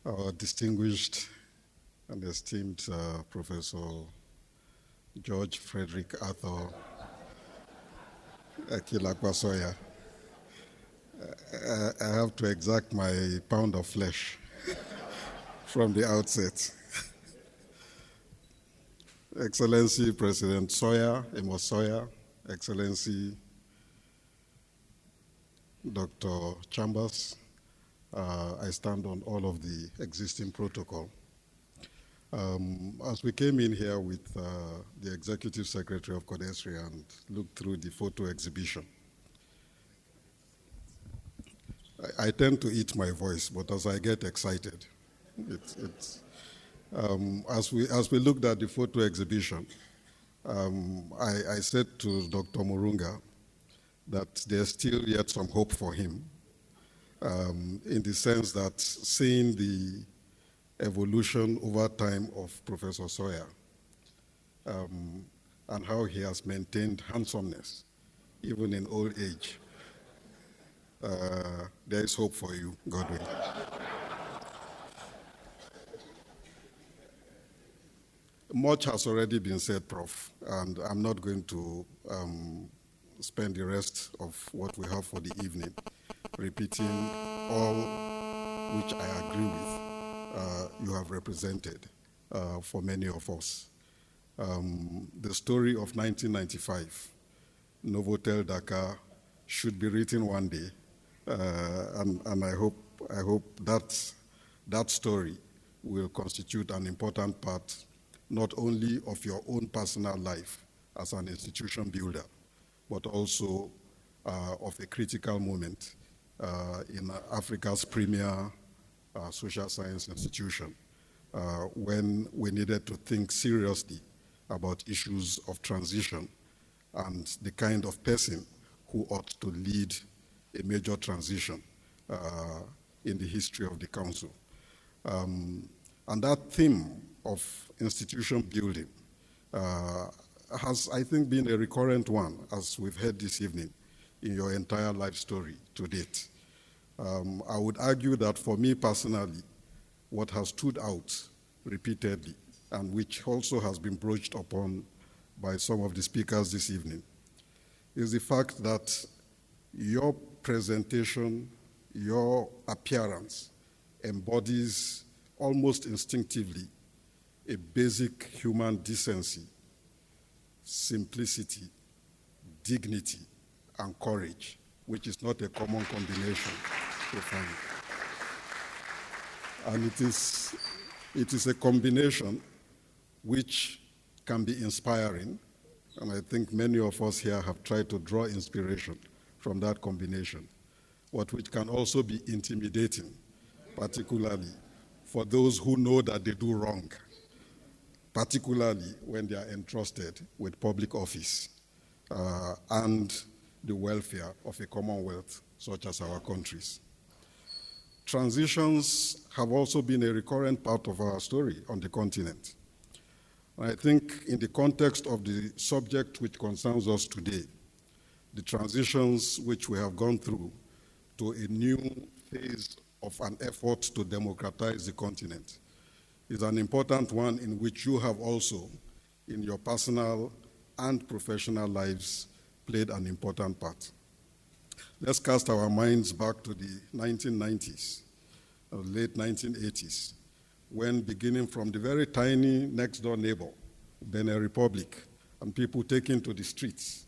Our distinguished and esteemed Professor George Frederick Arthur Akilakwa-Sawyerr, I have to exact my pound of flesh from the outset. Excellency President Amos Sawyerr, Excellency Dr. Chambers, I stand on all of the existing protocol. As we came in here with the Executive Secretary of CODESRI and looked through the photo exhibition, I tend to eat my voice, but as I get excited, as we looked at the photo exhibition, I said to Dr. Murunga that there's still yet some hope for him, in the sense that seeing the evolution over time of Professor Sawyerr and how he has maintained handsomeness, even in old age, there is hope for you, Godwin. Much has already been said, Prof, and I'm not going to spend the rest of what we have for the evening repeating all which I agree with you have represented for many of us. The story of 1995, Novotel Dakar, should be written one day, and I hope that story will constitute an important part not only of your own personal life as an institution builder, but also of a critical moment in Africa's premier social science institution, when we needed to think seriously about issues of transition and the kind of person who ought to lead a major transition in the history of the Council. And that theme of institution building has, I think, been a recurrent one, as we've heard this evening, in your entire life story to date. I would argue that for me personally, what has stood out repeatedly, and which also has been broached upon by some of the speakers this evening, is the fact that your presentation, your appearance embodies almost instinctively a basic human decency, simplicity, dignity, and courage, which is not a common combination to find. And it is a combination which can be inspiring, and I think many of us here have tried to draw inspiration from that combination, but which can also be intimidating, particularly for those who know that they do wrong, particularly when they are entrusted with public office and the welfare of a commonwealth such as our country's. Transitions have also been a recurrent part of our story on the continent. I think in the context of the subject which concerns us today, the transitions which we have gone through to a new phase of an effort to democratize the continent is an important one in which you have also, in your personal and professional lives, played an important part. Let's cast our minds back to the 1990s, or late 1980s, when, beginning from the very tiny next-door neighbor, Benin Republic, and people taking to the streets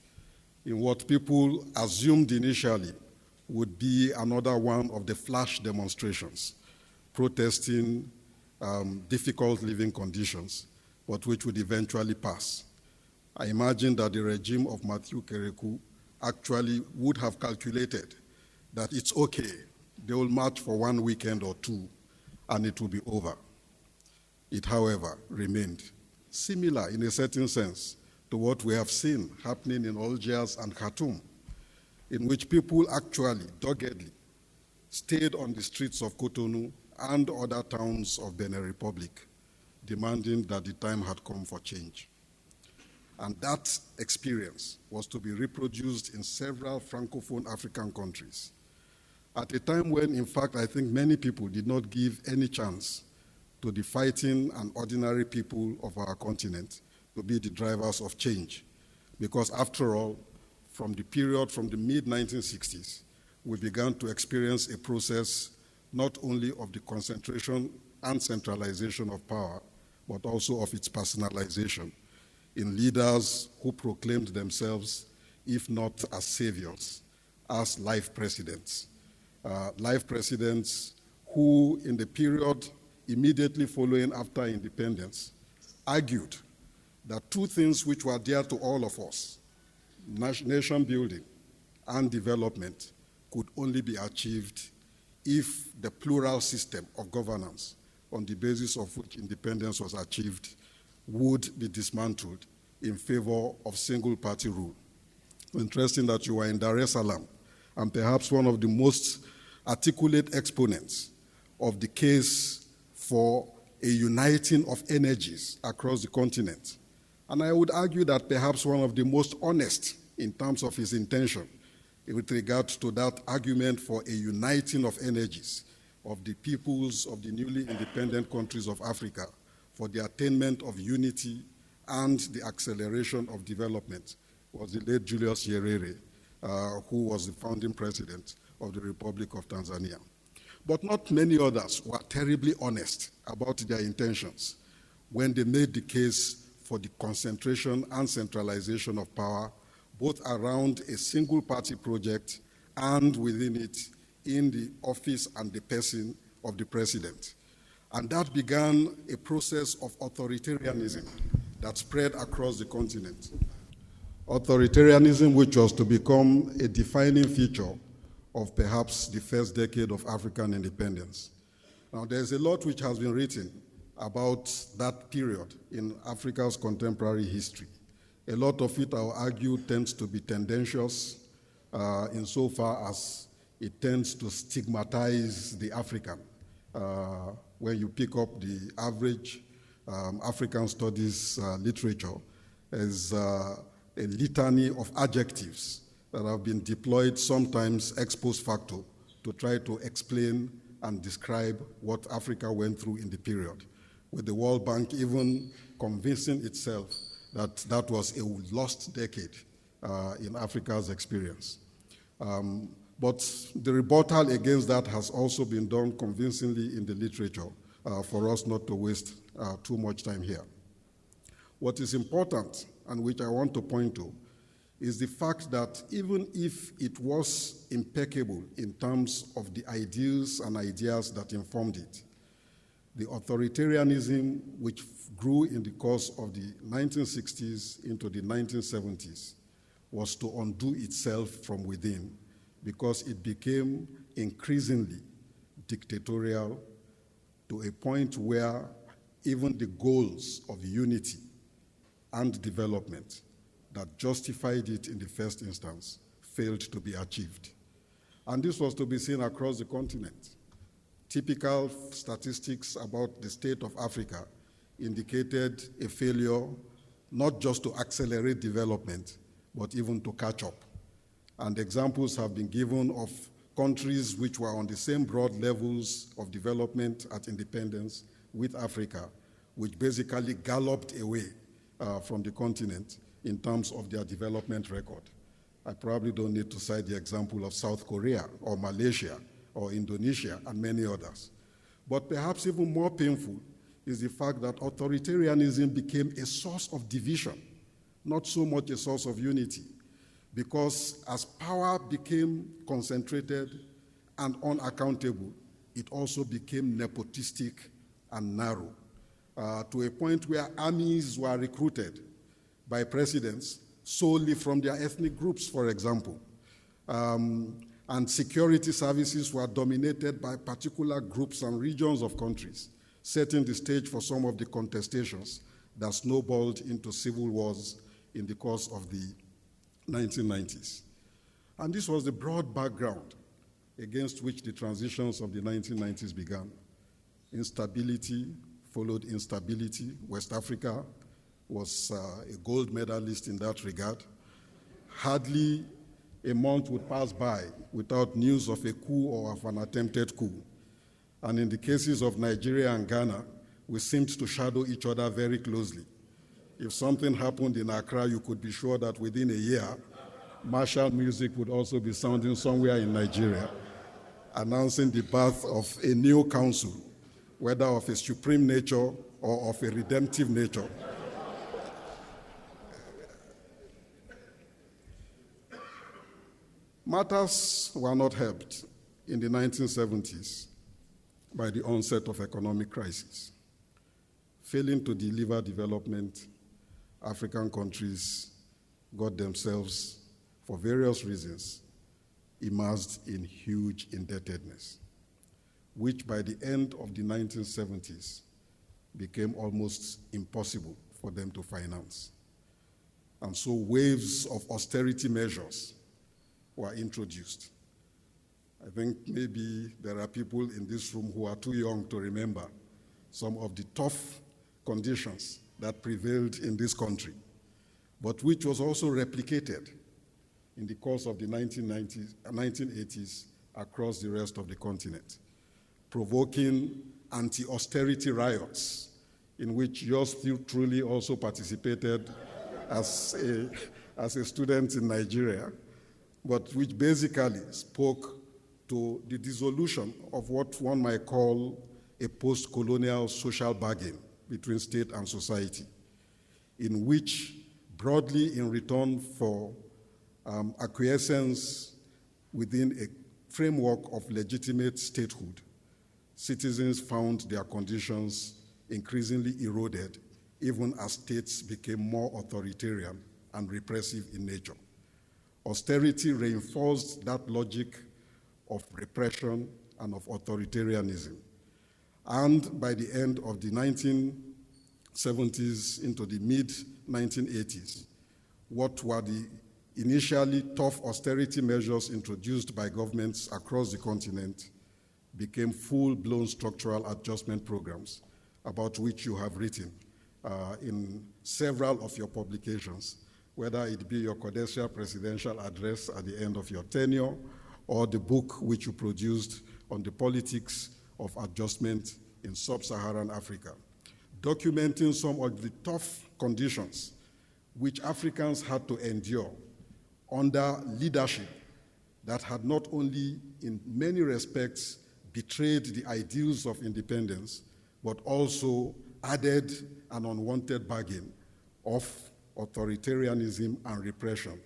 in what people assumed initially would be another one of the flash demonstrations, protesting difficult living conditions, but which would eventually pass. I imagine that the regime of Matthew Kerekou actually would have calculated that it's okay, they will march for one weekend or two, and it will be over. It, however, remained similar in a certain sense to what we have seen happening in Algiers and Khartoum, in which people actually doggedly stayed on the streets of Cotonou and other towns of Benin Republic, demanding that the time had come for change. And that experience was to be reproduced in several Francophone African countries. at a time when, in fact, I think many people did not give any chance to the fighting and ordinary people of our continent to be the drivers of change. Because after all, from the mid-1960s, we began to experience a process not only of the concentration and centralization of power, but also of its personalization in leaders who proclaimed themselves, if not as saviors, as life presidents. Life presidents who, in the period immediately following after independence, argued that two things which were dear to all of us, nation building and development, could only be achieved if the plural system of governance on the basis of which independence was achieved would be dismantled in favor of single-party rule. Interesting that you were in Dar es Salaam, and perhaps one of the most articulate exponents of the case for a uniting of energies across the continent. And I would argue that perhaps one of the most honest in terms of his intention with regard to that argument for a uniting of energies of the peoples of the newly independent countries of Africa for the attainment of unity and the acceleration of development was the late Julius Nyerere, who was the founding president of the Republic of Tanzania. But not many others were terribly honest about their intentions when they made the case for the concentration and centralization of power, both around a single party project and within it in the office and the person of the president. And that began a process of authoritarianism that spread across the continent. Authoritarianism, which was to become a defining feature of perhaps the first decade of African independence. Now, there's a lot which has been written about that period in Africa's contemporary history. A lot of it, I'll argue, tends to be tendentious insofar as it tends to stigmatize the African. When you pick up the average African studies literature, as a litany of adjectives that have been deployed sometimes ex post facto to try to explain and describe what Africa went through in the period, with the World Bank even convincing itself that that was a lost decade in Africa's experience. But the rebuttal against that has also been done convincingly in the literature for us not to waste too much time here. What is important, and which I want to point to, is the fact that even if it was impeccable in terms of the ideals and ideas that informed it, the authoritarianism which grew in the course of the 1960s into the 1970s was to undo itself from within, because it became increasingly dictatorial to a point where even the goals of unity and development that justified it in the first instance failed to be achieved. And this was to be seen across the continent. Typical statistics about the state of Africa indicated a failure not just to accelerate development, but even to catch up. And examples have been given of countries which were on the same broad levels of development at independence with Africa, which basically galloped away from the continent in terms of their development record. I probably don't need to cite the example of South Korea or Malaysia or Indonesia and many others. But perhaps even more painful is the fact that authoritarianism became a source of division, not so much a source of unity, because as power became concentrated and unaccountable, it also became nepotistic and narrow, to a point where armies were recruited by presidents solely from their ethnic groups, for example. And security services were dominated by particular groups and regions of countries, setting the stage for some of the contestations that snowballed into civil wars in the course of the 1990s. And this was the broad background against which the transitions of the 1990s began. Instability followed instability. West Africa was a gold medalist in that regard. Hardly a month would pass by without news of a coup or of an attempted coup. And in the cases of Nigeria and Ghana, we seemed to shadow each other very closely. If something happened in Accra, you could be sure that within a year, martial music would also be sounding somewhere in Nigeria, announcing the birth of a new council, whether of a supreme nature or of a redemptive nature. Matters were not helped in the 1970s by the onset of economic crisis. Failing to deliver development, African countries got themselves, for various reasons, immersed in huge indebtedness, which by the end of the 1970s became almost impossible for them to finance. And so waves of austerity measures were introduced. I think maybe there are people in this room who are too young to remember some of the tough conditions that prevailed in this country, but which was also replicated in the course of the 1980s across the rest of the continent, provoking anti-austerity riots in which yours truly also participated as a student in Nigeria, but which basically spoke to the dissolution of what one might call a post-colonial social bargain between state and society, in which, broadly in return for acquiescence within a framework of legitimate statehood, citizens found their conditions increasingly eroded, even as states became more authoritarian and repressive in nature. Austerity reinforced that logic of repression and of authoritarianism. And by the end of the 1970s into the mid-1980s, what were the initially tough austerity measures introduced by governments across the continent became full-blown structural adjustment programs, about which you have written in several of your publications, whether it be your codicil presidential address at the end of your tenure, or the book which you produced on the politics of adjustment in sub-Saharan Africa, documenting some of the tough conditions which Africans had to endure under leadership that had not only, in many respects, betrayed the ideals of independence, but also added an unwanted bargain of authoritarianism and repression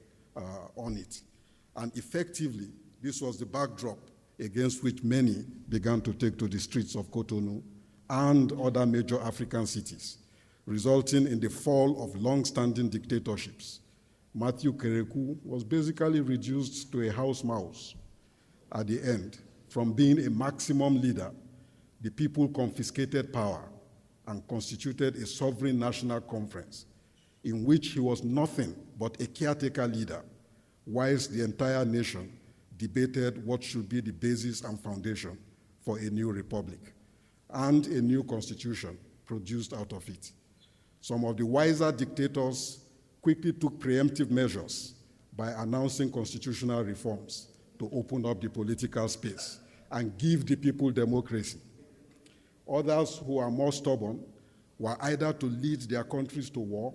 on it. And effectively, this was the backdrop against which many began to take to the streets of Cotonou and other major African cities, resulting in the fall of long-standing dictatorships. Matthew Kerekou was basically reduced to a house mouse at the end. From being a maximum leader, the people confiscated power and constituted a sovereign national conference in which he was nothing but a caretaker leader, whilst the entire nation debated what should be the basis and foundation for a new republic and a new constitution produced out of it. Some of the wiser dictators quickly took preemptive measures by announcing constitutional reforms to open up the political space and give the people democracy. Others who are more stubborn were either to lead their countries to war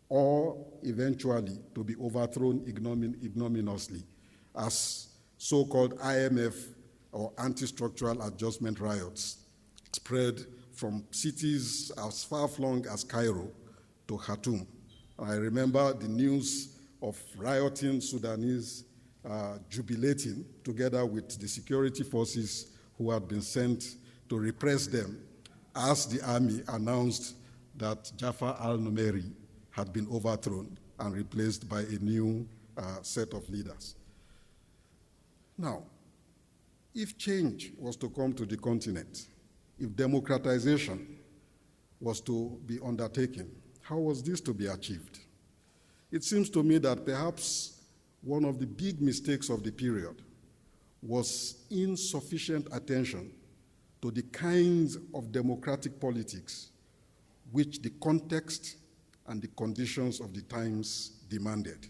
or eventually to be overthrown ignominiously as so-called IMF or anti-structural adjustment riots spread from cities as far-flung as Cairo to Khartoum. I remember the news of rioting Sudanese jubilating together with the security forces who had been sent to repress them as the army announced that Jafar al-Numeri had been overthrown and replaced by a new set of leaders. Now, if change was to come to the continent, if democratization was to be undertaken, how was this to be achieved? It seems to me that perhaps one of the big mistakes of the period was insufficient attention to the kinds of democratic politics which the context and the conditions of the times demanded.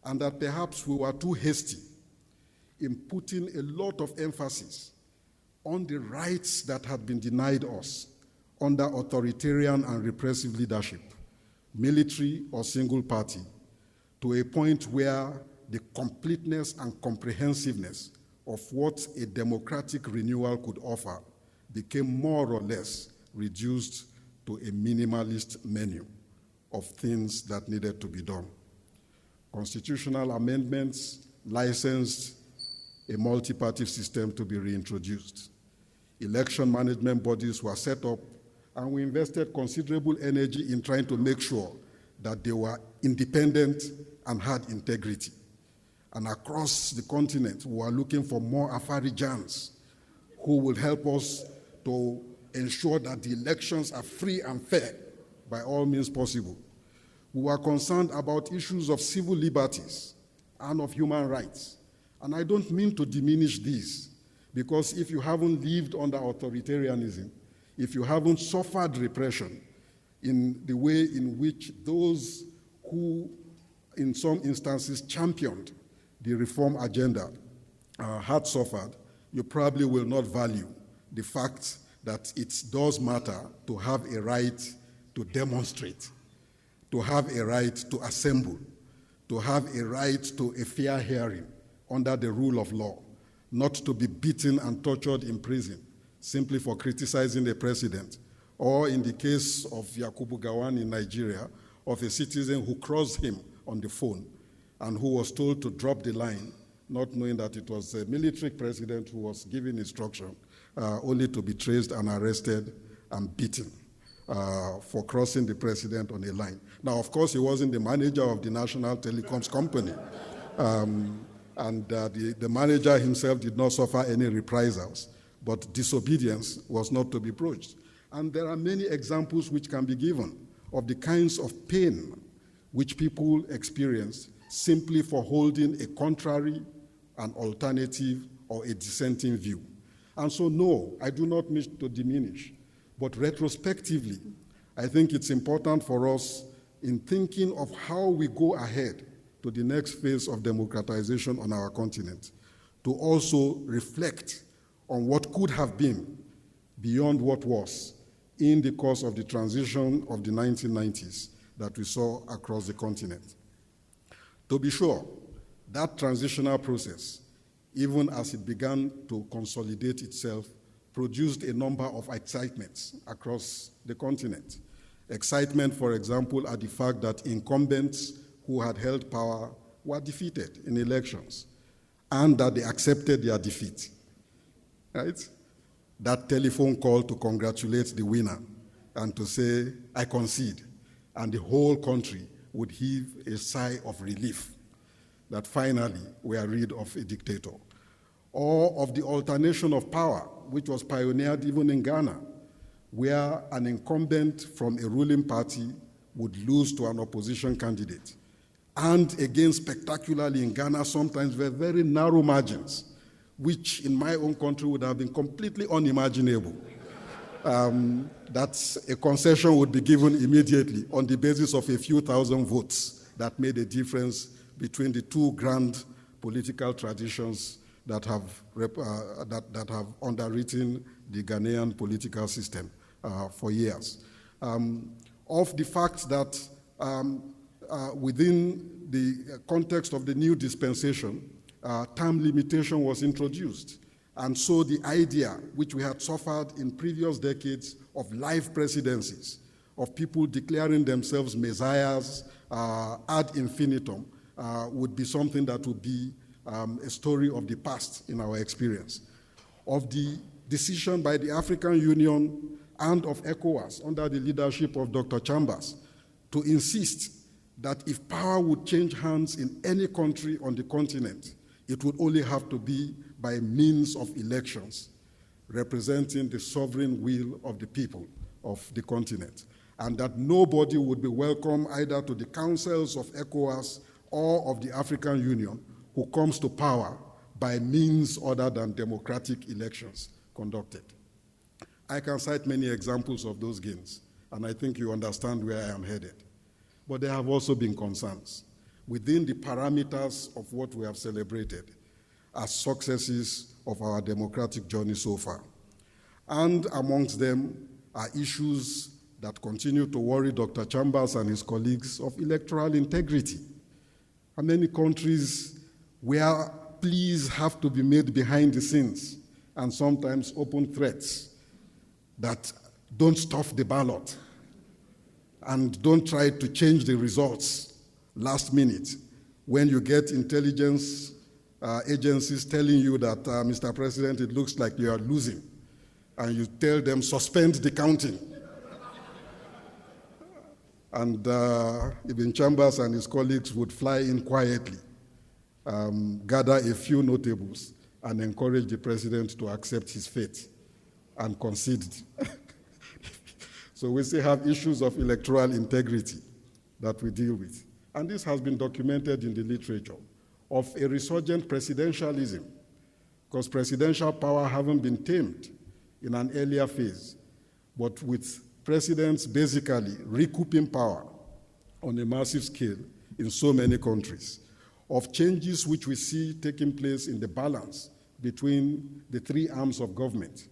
and that perhaps we were too hasty in putting a lot of emphasis on the rights that had been denied us under authoritarian and repressive leadership, military or single party, to a point where the completeness and comprehensiveness of what a democratic renewal could offer became more or less reduced to a minimalist menu of things that needed to be done. Constitutional amendments licensed a multi-party system to be reintroduced. Election management bodies were set up, and we invested considerable energy in trying to make sure that they were independent and had integrity. And across the continent, we are looking for more Afarijans who will help us to ensure that the elections are free and fair by all means possible. We were concerned about issues of civil liberties and of human rights. And I don't mean to diminish these, because if you haven't lived under authoritarianism, if you haven't suffered repression in the way in which those who, in some instances, championed the reform agenda had suffered, you probably will not value the fact that it does matter to have a right to demonstrate, to have a right to assemble, to have a right to a fair hearing under the rule of law, not to be beaten and tortured in prison simply for criticizing the president, or in the case of Yakubu Gowon in Nigeria, of a citizen who crossed him on the phone and who was told to drop the line, not knowing that it was a military president who was giving instruction, only to be traced and arrested and beaten for crossing the president on a line. Now, of course, he wasn't the manager of the National Telecoms Company, and the manager himself did not suffer any reprisals, but disobedience was not to be broached. And there are many examples which can be given of the kinds of pain which people experience simply for holding a contrary, an alternative, or a dissenting view. And so, no, I do not wish to diminish, but retrospectively, I think it's important for us in thinking of how we go ahead to the next phase of democratization on our continent, to also reflect on what could have been beyond what was in the course of the transition of the 1990s that we saw across the continent. To be sure, that transitional process, even as it began to consolidate itself, produced a number of excitements across the continent. Excitement, for example, at the fact that incumbents who had held power were defeated in elections, and that they accepted their defeat, right? That telephone call to congratulate the winner and to say, I concede, and the whole country would heave a sigh of relief that finally we are rid of a dictator. Or of the alternation of power, which was pioneered even in Ghana, where an incumbent from a ruling party would lose to an opposition candidate. And again, spectacularly in Ghana, sometimes were very narrow margins, which in my own country would have been completely unimaginable. That a concession would be given immediately on the basis of a few thousand votes that made a difference between the two grand political traditions that have underwritten the Ghanaian political system for years. Of the fact that within the context of the new dispensation, term limitation was introduced. And so the idea, which we had suffered in previous decades of life presidencies, of people declaring themselves messiahs ad infinitum, would be something that would be a story of the past in our experience. Of the decision by the African Union and of ECOWAS under the leadership of Dr. Chambers to insist that if power would change hands in any country on the continent, it would only have to be by means of elections, representing the sovereign will of the people of the continent, and that nobody would be welcome either to the councils of ECOWAS or of the African Union who comes to power by means other than democratic elections conducted. I can cite many examples of those gains, and I think you understand where I am headed. But there have also been concerns. within the parameters of what we have celebrated as successes of our democratic journey so far. And amongst them are issues that continue to worry Dr. Chambers and his colleagues of electoral integrity. And many countries where pleas have to be made behind the scenes and sometimes open threats that don't stuff the ballot and don't try to change the results last minute when you get intelligence agencies telling you that, Mr. President, it looks like you are losing, and you tell them, suspend the counting. And Ibn Chambers and his colleagues would fly in quietly, gather a few notables, and encourage the president to accept his fate and concede. So we still have issues of electoral integrity that we deal with. And this has been documented in the literature of a resurgent presidentialism, because presidential power haven't been tamed in an earlier phase, but with presidents basically recouping power on a massive scale in so many countries, of changes which we see taking place in the balance between the three arms of government,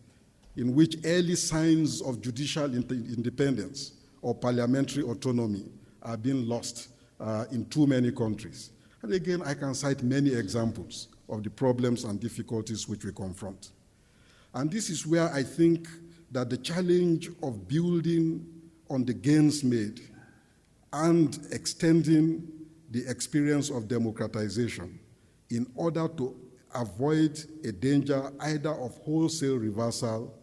in which early signs of judicial independence or parliamentary autonomy are being lost in too many countries. And again, I can cite many examples of the problems and difficulties which we confront. And this is where I think that the challenge of building on the gains made and extending the experience of democratization in order to avoid a danger either of wholesale reversal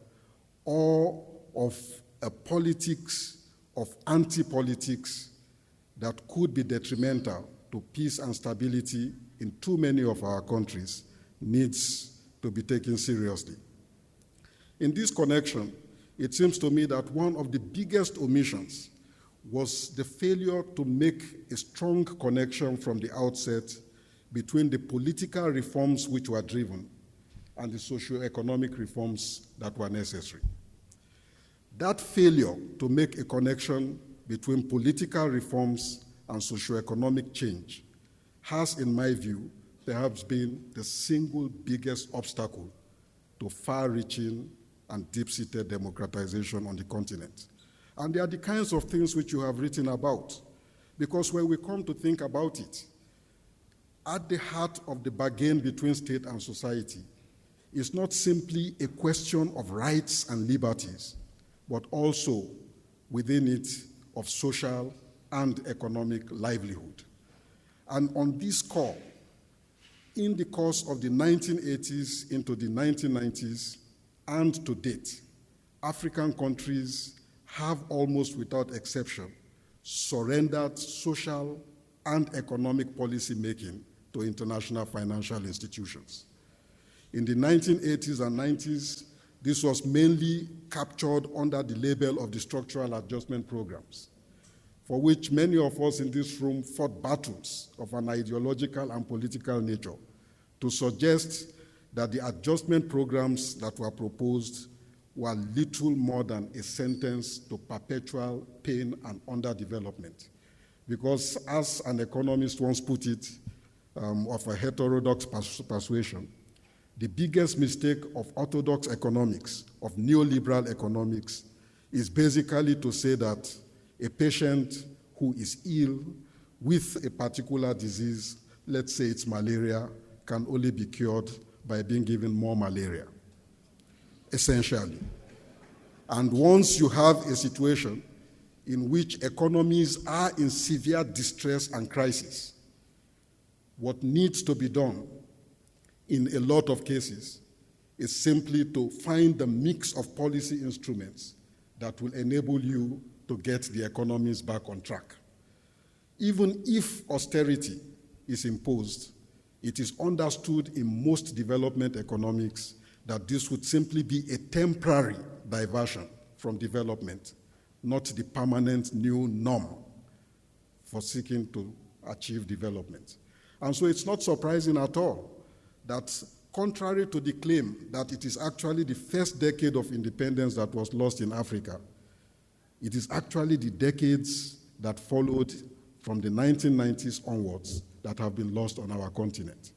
or of a politics of anti-politics that could be detrimental to peace and stability in too many of our countries needs to be taken seriously. In this connection, it seems to me that one of the biggest omissions was the failure to make a strong connection from the outset between the political reforms which were driven and the socio-economic reforms that were necessary. That failure to make a connection between political reforms and socio-economic change has, in my view, perhaps been the single biggest obstacle to far-reaching and deep-seated democratization on the continent. And they are the kinds of things which you have written about, because when we come to think about it, at the heart of the bargain between state and society is not simply a question of rights and liberties, but also within it of social and economic livelihood. And on this score, in the course of the 1980s into the 1990s and to date, African countries have almost without exception surrendered social and economic policy making to international financial institutions. In the 1980s and 90s, this was mainly captured under the label of the structural adjustment programs, for which many of us in this room fought battles of an ideological and political nature to suggest that the adjustment programs that were proposed were little more than a sentence to perpetual pain and underdevelopment. Because as an economist once put it, of a heterodox persuasion, the biggest mistake of orthodox economics, of neoliberal economics, is basically to say that a patient who is ill with a particular disease, let's say it's malaria, can only be cured by being given more malaria, essentially. And once you have a situation in which economies are in severe distress and crisis, what needs to be done in a lot of cases is simply to find the mix of policy instruments that will enable you to get the economies back on track. Even if austerity is imposed, it is understood in most development economics that this would simply be a temporary diversion from development, not the permanent new norm for seeking to achieve development. And so it's not surprising at all that, contrary to the claim that it is actually the first decade of independence that was lost in Africa, it is actually the decades that followed from the 1990s onwards that have been lost on our continent.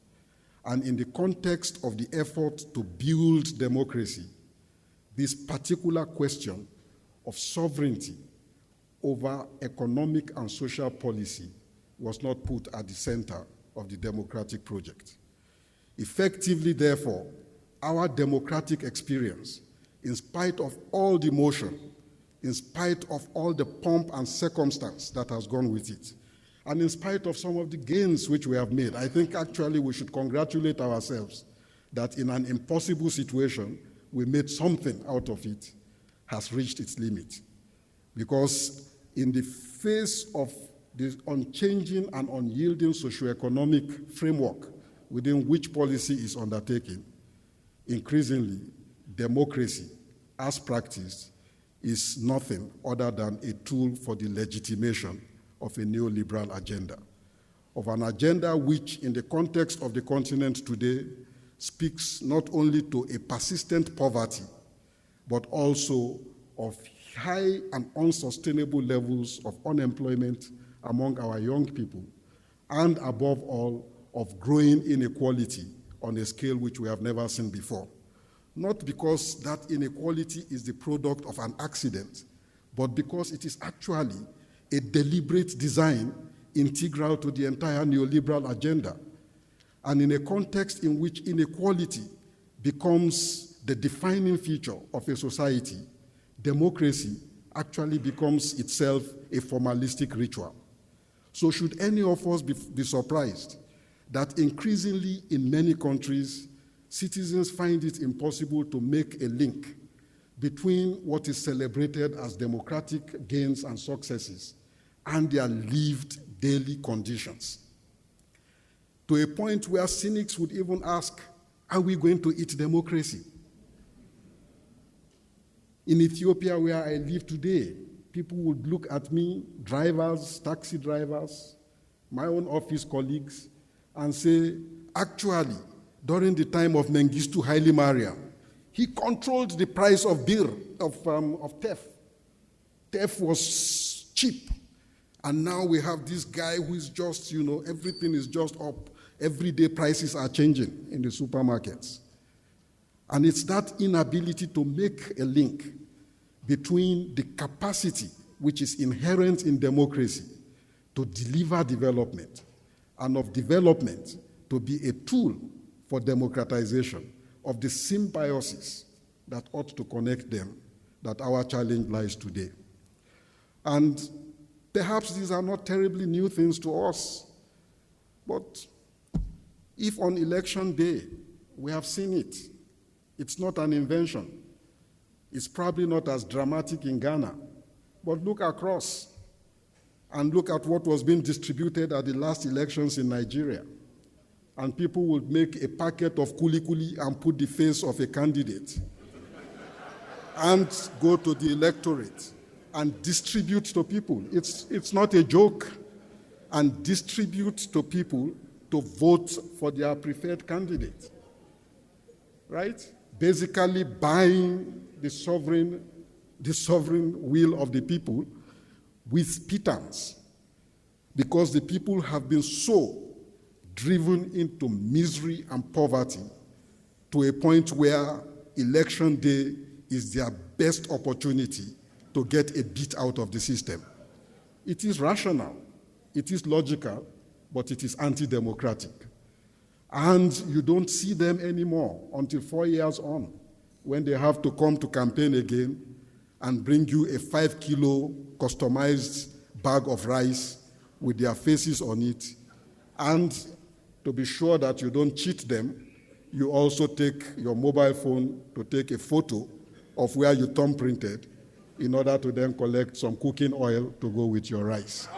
And in the context of the effort to build democracy, this particular question of sovereignty over economic and social policy was not put at the center of the democratic project. Effectively, therefore, our democratic experience, in spite of all the motion, in spite of all the pomp and circumstance that has gone with it, and in spite of some of the gains which we have made, I think actually we should congratulate ourselves that in an impossible situation, we made something out of it, has reached its limit. Because in the face of this unchanging and unyielding socioeconomic framework within which policy is undertaken, increasingly, democracy, as practiced, is nothing other than a tool for the legitimation of a neoliberal agenda, of an agenda which, in the context of the continent today, speaks not only to a persistent poverty, but also of high and unsustainable levels of unemployment among our young people, and above all, of growing inequality on a scale which we have never seen before. Not because that inequality is the product of an accident, but because it is actually a deliberate design integral to the entire neoliberal agenda. And in a context in which inequality becomes the defining feature of a society, democracy actually becomes itself a formalistic ritual. So should any of us be surprised that increasingly in many countries, citizens find it impossible to make a link between what is celebrated as democratic gains and successes and their lived daily conditions? To a point where cynics would even ask, are we going to eat democracy? In Ethiopia, where I live today, people would look at me, drivers, taxi drivers, my own office colleagues, and say, actually, during the time of Mengistu Haile Mariam, he controlled the price of beer, of teff. Teff was cheap. And now we have this guy who is just, everything is just up. Everyday prices are changing in the supermarkets. And it's that inability to make a link between the capacity which is inherent in democracy to deliver development, and of development to be a tool for democratization, of the symbiosis that ought to connect them, that our challenge lies today. And perhaps these are not terribly new things to us, but if on election day we have seen it, it's not an invention. It's probably not as dramatic in Ghana, but look across and look at what was being distributed at the last elections in Nigeria. And people would make a packet of kuli and put the face of a candidate and go to the electorate and distribute to people. It's not a joke. And distribute to people to vote for their preferred candidate, right? Basically buying the sovereign will of the people with pittance, because the people have been so driven into misery and poverty to a point where election day is their best opportunity to get a bit out of the system. It is rational, it is logical, but it is anti-democratic. And you don't see them anymore until 4 years on, when they have to come to campaign again and bring you a 5-kilo customized bag of rice with their faces on it. And to be sure that you don't cheat them, you also take your mobile phone to take a photo of where you thumb printed in order to then collect some cooking oil to go with your rice.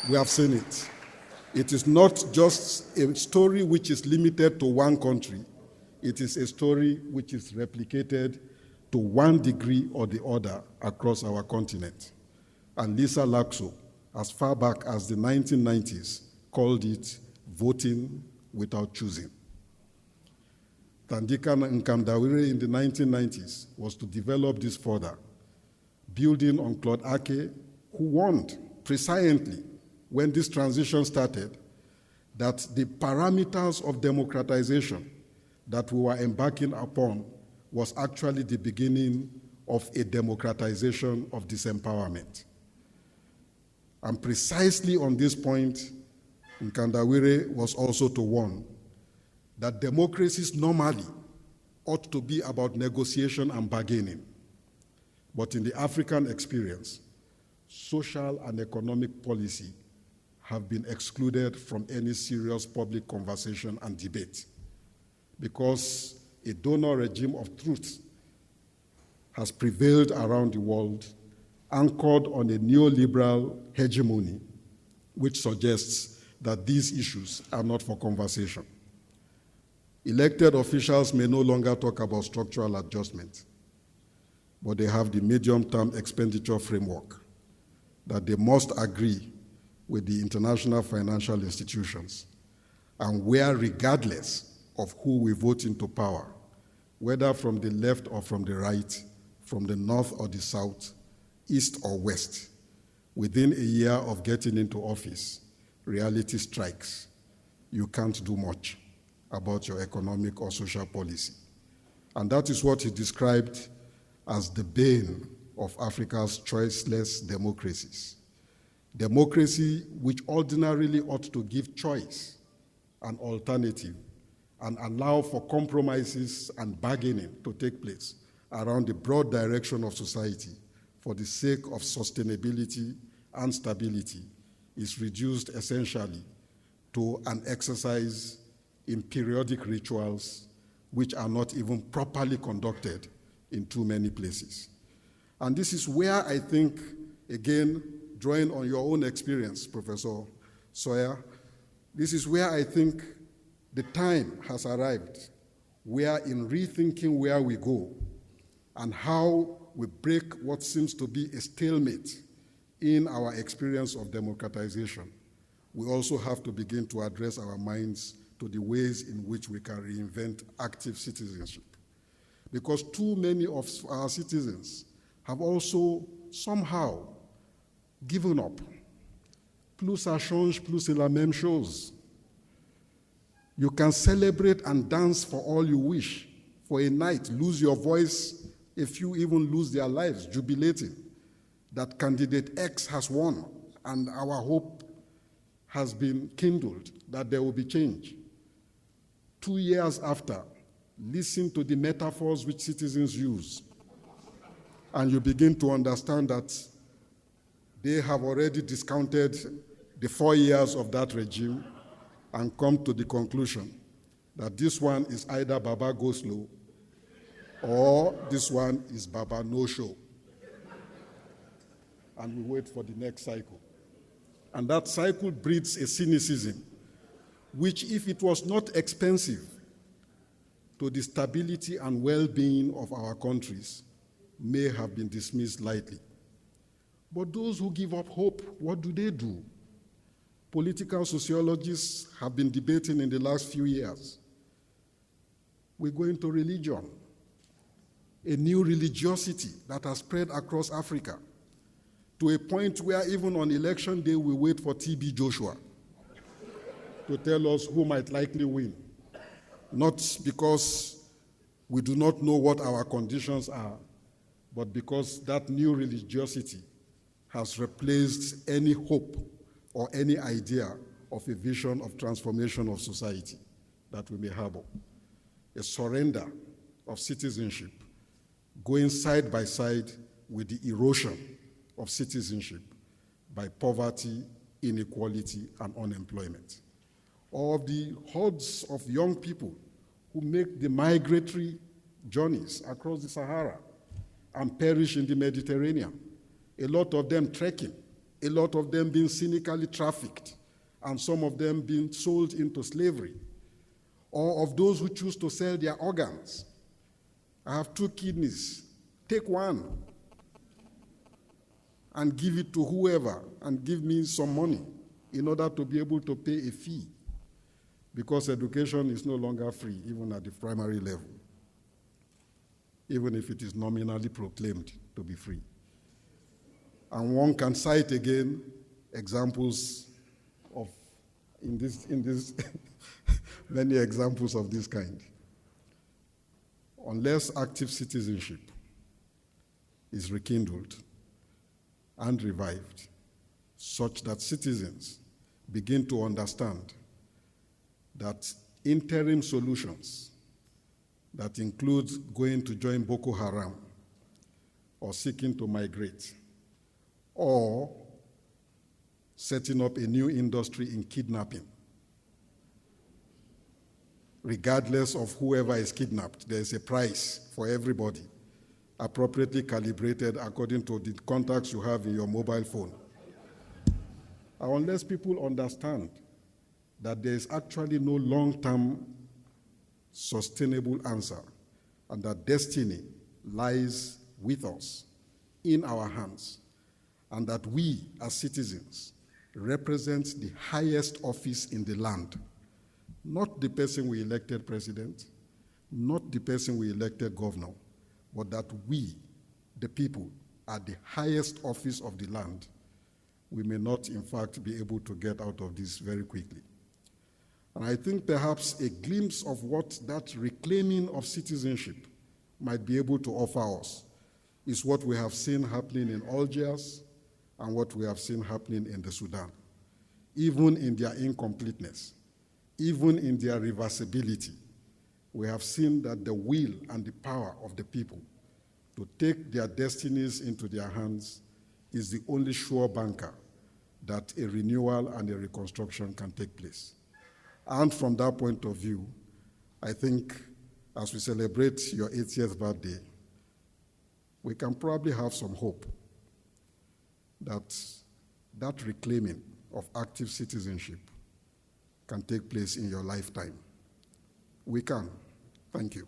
We have seen it. It is not just a story which is limited to one country. It is a story which is replicated to one degree or the other across our continent. And Lisa Lakso, as far back as the 1990s, called it voting without choosing. Thandika Nkamdawire in the 1990s was to develop this further, building on Claude Ake, who warned presciently when this transition started that the parameters of democratization that we were embarking upon was actually the beginning of a democratization of disempowerment. And precisely on this point, Nkandawire was also to warn that democracies normally ought to be about negotiation and bargaining. But in the African experience, social and economic policy have been excluded from any serious public conversation and debate because a donor regime of truth has prevailed around the world, anchored on a neoliberal hegemony, which suggests that these issues are not for conversation. Elected officials may no longer talk about structural adjustment, but they have the medium-term expenditure framework that they must agree with the international financial institutions, and where, regardless of who we vote into power, whether from the left or from the right, from the north or the south, east or west, within a year of getting into office, reality strikes. You can't do much about your economic or social policy. And that is what he described as the bane of Africa's choiceless democracies. Democracy which ordinarily ought to give choice and alternative and allow for compromises and bargaining to take place around the broad direction of society for the sake of sustainability and stability is reduced essentially to an exercise in periodic rituals which are not even properly conducted in too many places. And this is where I think, again, drawing on your own experience, Professor Sawyer, this is where I think the time has arrived, where in rethinking where we go and how we break what seems to be a stalemate in our experience of democratization, we also have to begin to address our minds to the ways in which we can reinvent active citizenship. Because too many of our citizens have also somehow given up. Plus ça change, plus c'est la même chose. You can celebrate and dance for all you wish for a night, lose your voice, a few even lose their lives, jubilating that candidate X has won, and our hope has been kindled that there will be change. 2 years after, listen to the metaphors which citizens use, and you begin to understand that they have already discounted the 4 years of that regime and come to the conclusion that this one is either Baba go slow or this one is Baba no show. And we wait for the next cycle. And that cycle breeds a cynicism, which, if it was not expensive to the stability and well-being of our countries, may have been dismissed lightly. But those who give up hope, what do? Political sociologists have been debating in the last few years. We're going to religion, a new religiosity that has spread across Africa to a point where even on election day we wait for TB Joshua to tell us who might likely win. Not because we do not know what our conditions are, but because that new religiosity has replaced any hope or any idea of a vision of transformation of society that we may harbor. A surrender of citizenship going side by side with the erosion of citizenship by poverty, inequality, and unemployment. Or of the hordes of young people who make the migratory journeys across the Sahara and perish in the Mediterranean, a lot of them trekking, a lot of them being cynically trafficked, and some of them being sold into slavery, or of those who choose to sell their organs. I have 2 kidneys, take one and give it to whoever and give me some money in order to be able to pay a fee, because education is no longer free, even at the primary level, even if it is nominally proclaimed to be free. And one can cite again examples of, in this many examples of this kind. Unless active citizenship is rekindled and revived, such that citizens begin to understand that interim solutions that include going to join Boko Haram or seeking to migrate or setting up a new industry in kidnapping, regardless of whoever is kidnapped, there is a price for everybody, appropriately calibrated according to the contacts you have in your mobile phone. Unless people understand that there is actually no long-term sustainable answer and that destiny lies with us, in our hands, and that we as citizens represent the highest office in the land, not the person we elected president, not the person we elected governor, but that we, the people, are the highest office of the land, we may not, in fact, be able to get out of this very quickly. And I think perhaps a glimpse of what that reclaiming of citizenship might be able to offer us is what we have seen happening in Algiers and what we have seen happening in the Sudan. Even in their incompleteness, even in their reversibility, we have seen that the will and the power of the people to take their destinies into their hands is the only sure banker that a renewal and a reconstruction can take place. And from that point of view, I think as we celebrate your 80th birthday, we can probably have some hope that that reclaiming of active citizenship can take place in your lifetime. We can. Thank you.